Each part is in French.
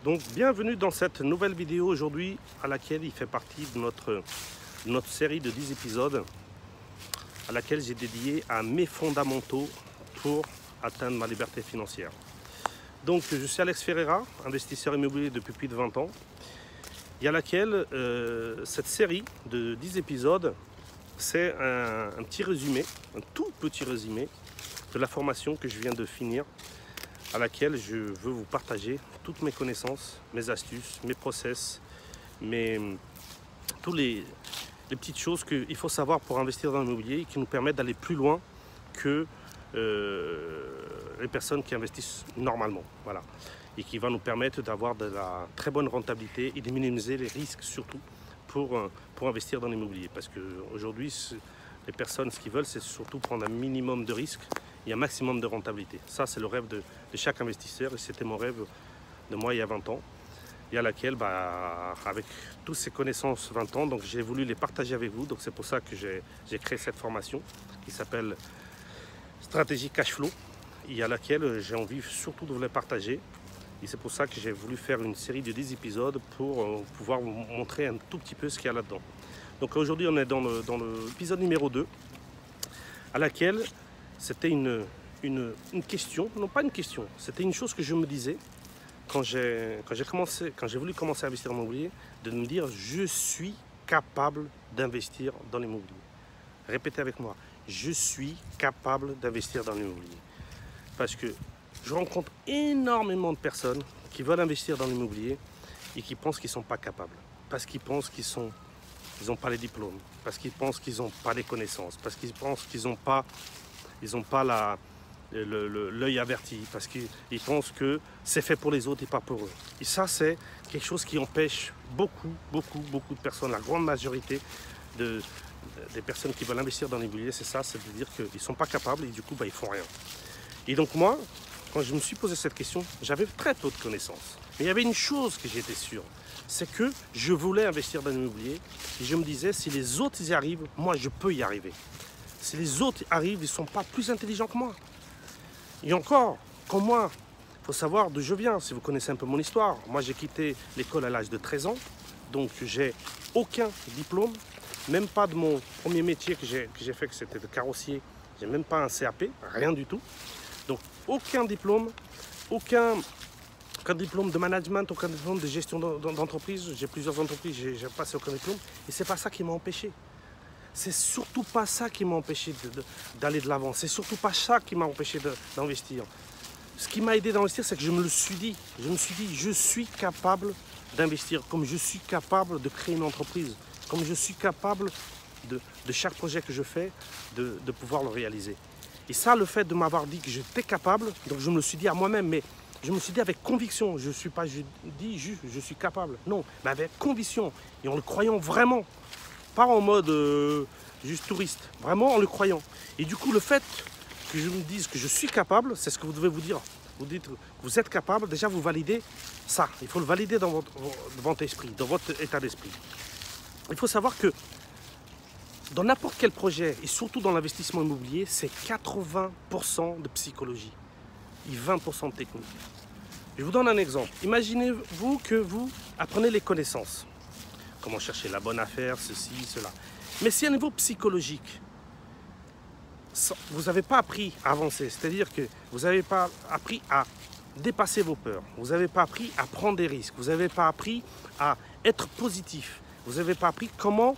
Donc bienvenue dans cette nouvelle vidéo aujourd'hui à laquelle il fait partie de notre série de 10 épisodes à laquelle j'ai dédié à mes fondamentaux pour atteindre ma liberté financière. Donc je suis Alex Ferreira, investisseur immobilier depuis plus de 20 ans et à laquelle cette série de 10 épisodes c'est un petit résumé, un tout petit résumé de la formation que je viens de finir à laquelle je veux vous partager toutes mes connaissances, mes astuces, mes process, toutes les petites choses qu'il faut savoir pour investir dans l'immobilier et qui nous permettent d'aller plus loin que les personnes qui investissent normalement. Voilà. Et qui va nous permettre d'avoir de la très bonne rentabilité et de minimiser les risques surtout pour investir dans l'immobilier. Parce qu'aujourd'hui, les personnes, ce qu'ils veulent, c'est surtout prendre un minimum de risques et un maximum de rentabilité. Ça, c'est le rêve de chaque investisseur et c'était mon rêve de moi il y a 20 ans et à laquelle, avec toutes ces connaissances 20 ans, donc j'ai voulu les partager avec vous. Donc c'est pour ça que j'ai créé cette formation qui s'appelle Stratégie Cash Flow et à laquelle j'ai envie surtout de vous les partager. Et c'est pour ça que j'ai voulu faire une série de 10 épisodes pour pouvoir vous montrer un tout petit peu ce qu'il y a là-dedans. Donc aujourd'hui, on est dans l'épisode numéro 2 à laquelle c'était une question, non pas une question, c'était une chose que je me disais quand j'ai voulu commencer à investir en immobilier, de me dire je suis capable d'investir dans l'immobilier. Répétez avec moi, je suis capable d'investir dans l'immobilier. Parce que je rencontre énormément de personnes qui veulent investir dans l'immobilier et qui pensent qu'ils ne sont pas capables. Parce qu'ils pensent qu'ils n'ont pas les diplômes, parce qu'ils pensent qu'ils n'ont pas les connaissances, parce qu'ils pensent qu'ils n'ont pas l'œil averti, parce qu'ils pensent que c'est fait pour les autres et pas pour eux. Et ça, c'est quelque chose qui empêche beaucoup de personnes, la grande majorité des personnes qui veulent investir dans l'immobilier, c'est ça, c'est de dire qu'ils ne sont pas capables et du coup, ils ne font rien. Et donc moi, quand je me suis posé cette question, j'avais très peu de connaissances. Mais il y avait une chose que j'étais sûr, c'est que je voulais investir dans l'immobilier et je me disais, si les autres y arrivent, moi je peux y arriver. Si les autres arrivent, ils ne sont pas plus intelligents que moi. Et encore, comme moi, il faut savoir d'où je viens, si vous connaissez un peu mon histoire. Moi j'ai quitté l'école à l'âge de 13 ans, donc j'ai aucun diplôme, même pas de mon premier métier que j'ai fait, que c'était de carrossier, j'ai même pas un CAP, rien du tout. Donc aucun diplôme, aucun diplôme de management, aucun diplôme de gestion d'entreprise. J'ai plusieurs entreprises, j'ai passé aucun diplôme. Et c'est pas ça qui m'a empêché. C'est surtout pas ça qui m'a empêché d'aller de l'avant. C'est surtout pas ça qui m'a empêché d'investir. Ce qui m'a aidé d'investir, c'est que je me suis dit, je suis capable d'investir, comme je suis capable de créer une entreprise, comme je suis capable de chaque projet que je fais, de pouvoir le réaliser. Et ça, le fait de m'avoir dit que j'étais capable, donc je me le suis dit à moi-même, mais je me suis dit avec conviction, je dis juste je suis capable, non, mais avec conviction et en le croyant vraiment, pas en mode juste touriste, vraiment en le croyant. Et du coup, le fait que je me dise que je suis capable, c'est ce que vous devez vous dire. Vous dites que vous êtes capable, déjà vous validez ça, il faut le valider dans votre esprit, dans votre état d'esprit. Il faut savoir que dans n'importe quel projet, et surtout dans l'investissement immobilier, c'est 80% de psychologie et 20% de technique. Je vous donne un exemple. Imaginez-vous que vous apprenez les connaissances. Comment chercher la bonne affaire, ceci, cela. Mais si à niveau psychologique, vous n'avez pas appris à avancer, c'est-à-dire que vous n'avez pas appris à dépasser vos peurs, vous n'avez pas appris à prendre des risques, vous n'avez pas appris à être positif, vous n'avez pas appris comment...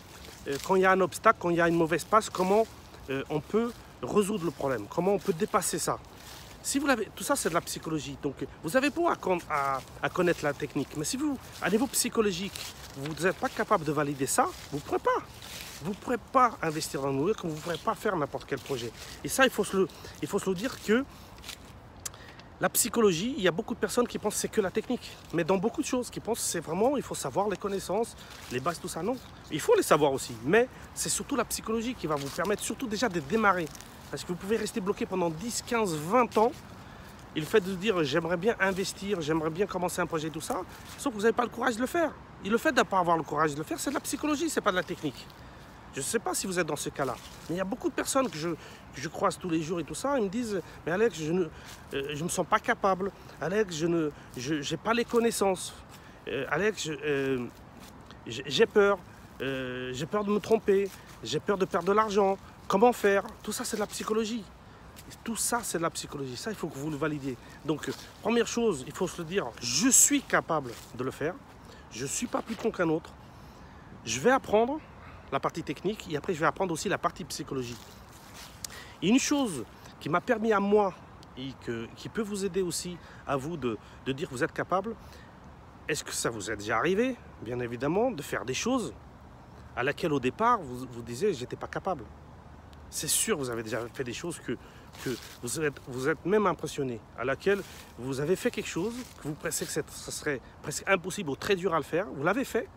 quand il y a un obstacle, quand il y a une mauvaise passe, comment on peut résoudre le problème, comment on peut dépasser ça. Si vous l'avez, tout ça c'est de la psychologie, donc vous avez beau à connaître la technique, mais si vous, à niveau psychologique, vous n'êtes pas capable de valider ça, vous ne pourrez pas investir dans l'immobilier, vous ne pourrez pas faire n'importe quel projet. Et ça, il faut se le dire que la psychologie, il y a beaucoup de personnes qui pensent que c'est que la technique. Mais dans beaucoup de choses, qui pensent que c'est vraiment, il faut savoir les connaissances, les bases, tout ça. Non, il faut les savoir aussi. Mais c'est surtout la psychologie qui va vous permettre surtout déjà de démarrer. Parce que vous pouvez rester bloqué pendant 10, 15, 20 ans. Et le fait de dire j'aimerais bien investir, j'aimerais bien commencer un projet, tout ça, sauf que vous n'avez pas le courage de le faire. Et le fait de ne pas avoir le courage de le faire, c'est de la psychologie, c'est pas de la technique. Je ne sais pas si vous êtes dans ce cas-là. Mais il y a beaucoup de personnes que je croise tous les jours et tout ça. Ils me disent, mais Alex, je ne me sens pas capable. Alex, je n'ai pas les connaissances. Alex, j'ai peur. J'ai peur de me tromper. J'ai peur de perdre de l'argent. Comment faire? Tout ça, c'est de la psychologie. Tout ça, c'est de la psychologie. Ça, il faut que vous le validiez. Donc, première chose, il faut se le dire, je suis capable de le faire. Je ne suis pas plus con qu'un autre. Je vais apprendre la partie technique et après, je vais apprendre aussi la partie psychologique. Et une chose qui m'a permis à moi et qui peut vous aider aussi à vous de dire que vous êtes capable, est-ce que ça vous est déjà arrivé, bien évidemment, de faire des choses à laquelle au départ, vous disiez, j'étais pas capable. C'est sûr, vous avez déjà fait des choses que vous êtes même impressionné, à laquelle vous avez fait quelque chose, que vous pensez que ce serait presque impossible ou très dur à le faire, vous l'avez fait,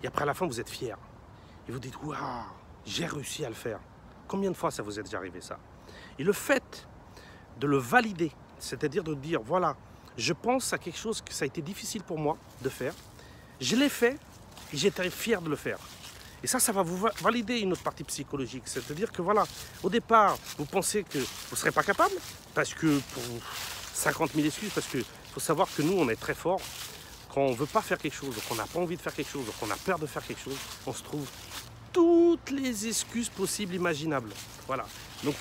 et après à la fin, vous êtes fier. Et vous dites, waouh, j'ai réussi à le faire. Combien de fois ça vous est déjà arrivé ça? Et le fait de le valider, c'est-à-dire de dire, voilà, je pense à quelque chose que ça a été difficile pour moi de faire, je l'ai fait et j'étais fier de le faire. Et ça va vous valider une autre partie psychologique. C'est-à-dire que voilà, au départ, vous pensez que vous ne serez pas capable, parce que pour 50 000 excuses, parce qu'il faut savoir que nous, on est très forts. Quand on ne veut pas faire quelque chose, qu'on n'a pas envie de faire quelque chose, qu'on a peur de faire quelque chose, on se trouve toutes les excuses possibles, imaginables. Voilà. Donc,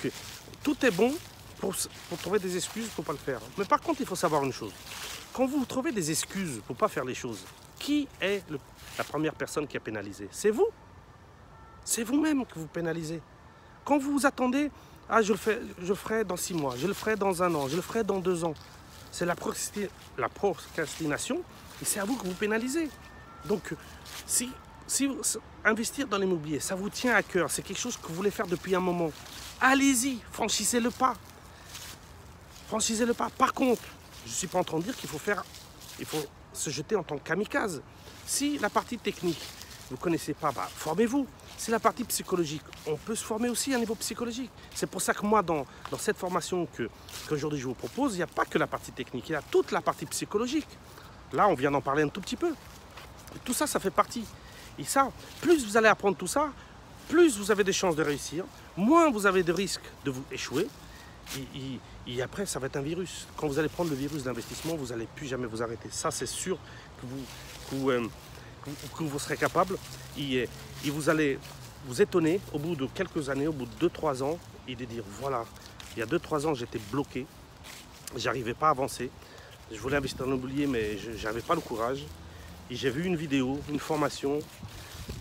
tout est bon pour trouver des excuses pour ne pas le faire. Mais par contre, il faut savoir une chose. Quand vous trouvez des excuses pour ne pas faire les choses, qui est la première personne qui est pénalisée? C'est vous. C'est vous-même que vous pénalisez. Quand vous vous attendez, ah, je le ferai dans 6 mois, je le ferai dans 1 an, je le ferai dans 2 ans. C'est la procrastination et c'est à vous que vous pénalisez. Donc, si investir dans l'immobilier, ça vous tient à cœur, c'est quelque chose que vous voulez faire depuis un moment, allez-y, franchissez le pas. Franchissez le pas. Par contre, je ne suis pas en train de dire qu'il faut se jeter en tant que kamikaze. Si la partie technique, vous ne connaissez pas, formez-vous. Si la partie psychologique, on peut se former aussi à un niveau psychologique. C'est pour ça que moi, dans cette formation qu'aujourd'hui je vous propose, il n'y a pas que la partie technique, il y a toute la partie psychologique. Là, on vient d'en parler un tout petit peu. Et tout ça, ça fait partie. Et ça, plus vous allez apprendre tout ça, plus vous avez des chances de réussir, moins vous avez de risques de vous échouer. Et après, ça va être un virus. Quand vous allez prendre le virus d'investissement, vous n'allez plus jamais vous arrêter. Ça, c'est sûr que vous serez capable. Et vous allez vous étonner au bout de quelques années, au bout de 2-3 ans, et de dire, voilà, il y a 2-3 ans, j'étais bloqué. J'arrivais pas à avancer. Je voulais investir dans l'immobilier, mais je n'avais pas le courage. Et j'ai vu une vidéo, une formation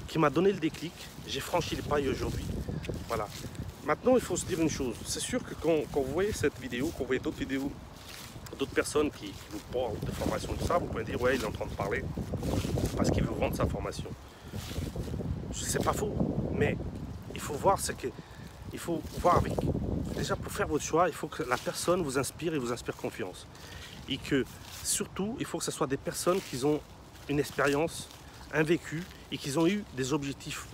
qui m'a donné le déclic. J'ai franchi le pas et aujourd'hui, voilà. Maintenant, il faut se dire une chose. C'est sûr que quand vous voyez cette vidéo, quand vous voyez d'autres vidéos, d'autres personnes qui vous parlent de formation, tout ça, vous pouvez dire, ouais, il est en train de parler parce qu'il veut vendre sa formation. C'est pas faux, mais il faut voir, il faut voir avec. Déjà, pour faire votre choix, il faut que la personne vous inspire et vous inspire confiance. Et que, surtout, il faut que ce soit des personnes qui ont une expérience, un vécu et qui ont eu des objectifs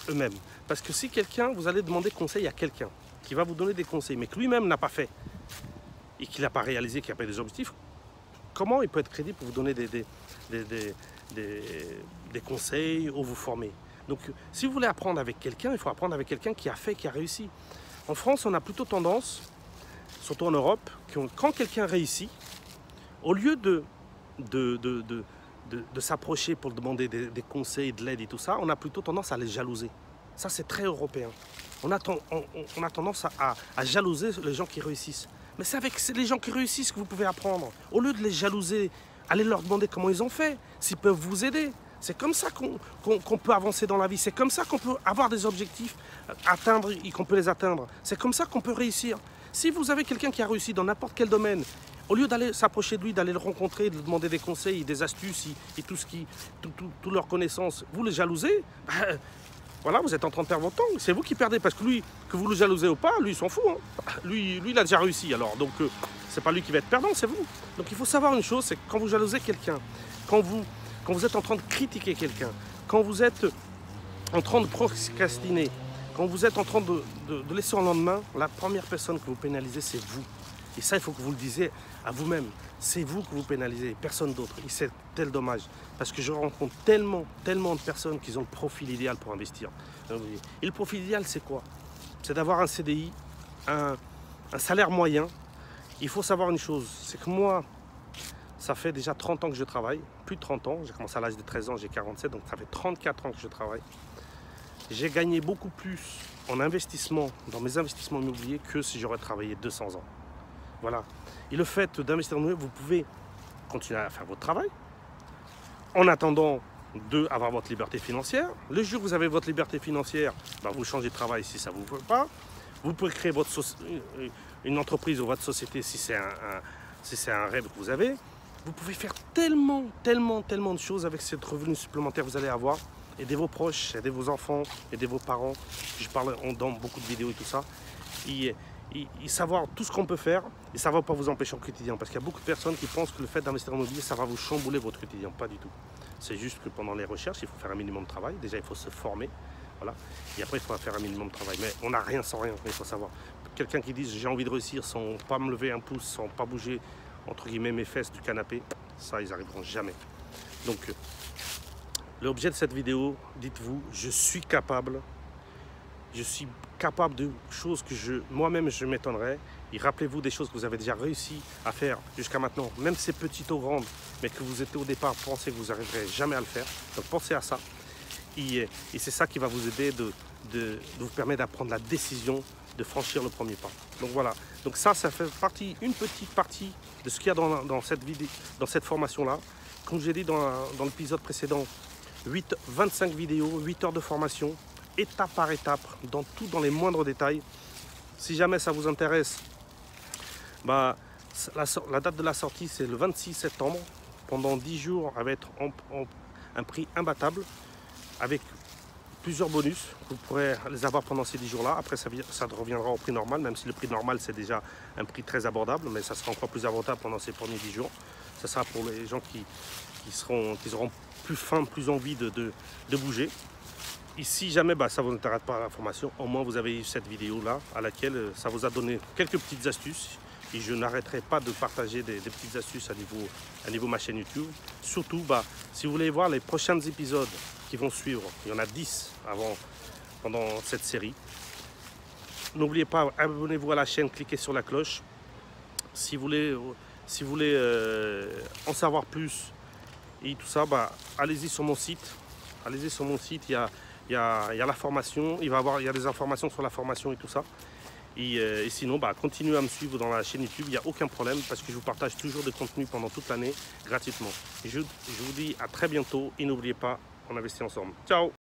eux-mêmes. Parce que si vous allez demander conseil à quelqu'un qui va vous donner des conseils, mais que lui-même n'a pas fait et qu'il n'a pas réalisé, qu'il n'a pas des objectifs, comment il peut être crédible pour vous donner des conseils ou vous former? Donc, si vous voulez apprendre avec quelqu'un, il faut apprendre avec quelqu'un qui a fait, qui a réussi. En France, on a plutôt tendance, surtout en Europe, quand quelqu'un réussit, au lieu de s'approcher pour demander des conseils, de l'aide et tout ça, on a plutôt tendance à les jalouser. Ça, c'est très européen. On a tendance à jalouser les gens qui réussissent. Mais c'est avec les gens qui réussissent que vous pouvez apprendre. Au lieu de les jalouser, allez leur demander comment ils ont fait, s'ils peuvent vous aider. C'est comme ça qu'on peut avancer dans la vie. C'est comme ça qu'on peut avoir des objectifs, atteindre et qu'on peut les atteindre. C'est comme ça qu'on peut réussir. Si vous avez quelqu'un qui a réussi dans n'importe quel domaine, au lieu d'aller s'approcher de lui, d'aller le rencontrer, de lui demander des conseils, des astuces et toutes leurs connaissances, vous les jalousez, voilà, vous êtes en train de perdre votre temps. C'est vous qui perdez parce que lui, que vous le jalousez ou pas, lui, il s'en fout. Hein. Lui, il a déjà réussi. Alors, donc, c'est pas lui qui va être perdant, c'est vous. Donc, il faut savoir une chose, c'est que quand vous jalousez quelqu'un, quand vous êtes en train de critiquer quelqu'un, quand vous êtes en train de procrastiner, quand vous êtes en train de laisser au lendemain, la première personne que vous pénalisez, c'est vous. Et ça, il faut que vous le disiez à vous-même. C'est vous que vous pénalisez, personne d'autre. Et c'est tel dommage. Parce que je rencontre tellement de personnes qui ont le profil idéal pour investir. Et le profil idéal, c'est quoi? C'est d'avoir un CDI, un salaire moyen. Il faut savoir une chose, c'est que moi, ça fait déjà 30 ans que je travaille. Plus de 30 ans. J'ai commencé à l'âge de 13 ans, j'ai 47. Donc ça fait 34 ans que je travaille. J'ai gagné beaucoup plus en investissement, dans mes investissements immobiliers, que si j'aurais travaillé 200 ans. Voilà. Et le fait d'investir en immobilier, vous pouvez continuer à faire votre travail en attendant d'avoir votre liberté financière. Le jour où vous avez votre liberté financière, bah, vous changez de travail si ça ne vous plaît pas. Vous pouvez créer une entreprise ou votre société si c'est un rêve que vous avez. Vous pouvez faire tellement de choses avec cette revenu supplémentaire que vous allez avoir. Aider vos proches, aider vos enfants, aider vos parents. Je parle dans beaucoup de vidéos et tout ça. Et savoir tout ce qu'on peut faire et ça ne va pas vous empêcher au quotidien. Parce qu'il y a beaucoup de personnes qui pensent que le fait d'investir en immobilier, ça va vous chambouler votre quotidien. Pas du tout. C'est juste que pendant les recherches, il faut faire un minimum de travail. Déjà, il faut se former. Voilà. Et après, il faut faire un minimum de travail. Mais on n'a rien sans rien, il faut savoir. Quelqu'un qui dit j'ai envie de réussir sans pas me lever un pouce, sans pas bouger, entre guillemets, mes fesses du canapé, ça, ils n'arriveront jamais. Donc, l'objet de cette vidéo, dites-vous, je suis capable de choses que moi-même je m'étonnerais. Et rappelez-vous des choses que vous avez déjà réussi à faire jusqu'à maintenant, même si c'est petit ou grand, mais que vous étiez au départ pensez que vous n'arriverez jamais à le faire. Donc pensez à ça. Et c'est ça qui va vous aider de vous permettre d'apprendre la décision de franchir le premier pas. Donc voilà. Donc ça fait une petite partie de ce qu'il y a dans cette vidéo, dans cette formation-là. Comme je l'ai dit dans l'épisode précédent, 25 vidéos, 8 heures de formation, étape par étape, dans les moindres détails. Si jamais ça vous intéresse, bah, la date de la sortie, c'est le 26 septembre. Pendant 10 jours, elle va être un prix imbattable, avec plusieurs bonus. Vous pourrez les avoir pendant ces 10 jours-là. Après, ça reviendra au prix normal, même si le prix normal, c'est déjà un prix très abordable, mais ça sera encore plus abordable pendant ces premiers 10 jours. Ça sera pour les gens qui auront plus faim, plus envie de bouger. Et si jamais ça ne vous intéresse pas l'information, au moins vous avez eu cette vidéo-là à laquelle ça vous a donné quelques petites astuces. Et je n'arrêterai pas de partager des petites astuces à niveau ma chaîne YouTube. Surtout, si vous voulez voir les prochains épisodes qui vont suivre, il y en a 10 pendant cette série. N'oubliez pas, abonnez-vous à la chaîne, cliquez sur la cloche. Si vous voulez en savoir plus et tout ça, allez-y sur mon site. Allez-y sur mon site, il y a la formation, il y a des informations sur la formation et tout ça. Et sinon, continuez à me suivre dans la chaîne YouTube, il n'y a aucun problème parce que je vous partage toujours des contenus pendant toute l'année gratuitement. Je vous dis à très bientôt et n'oubliez pas, on investit ensemble. Ciao!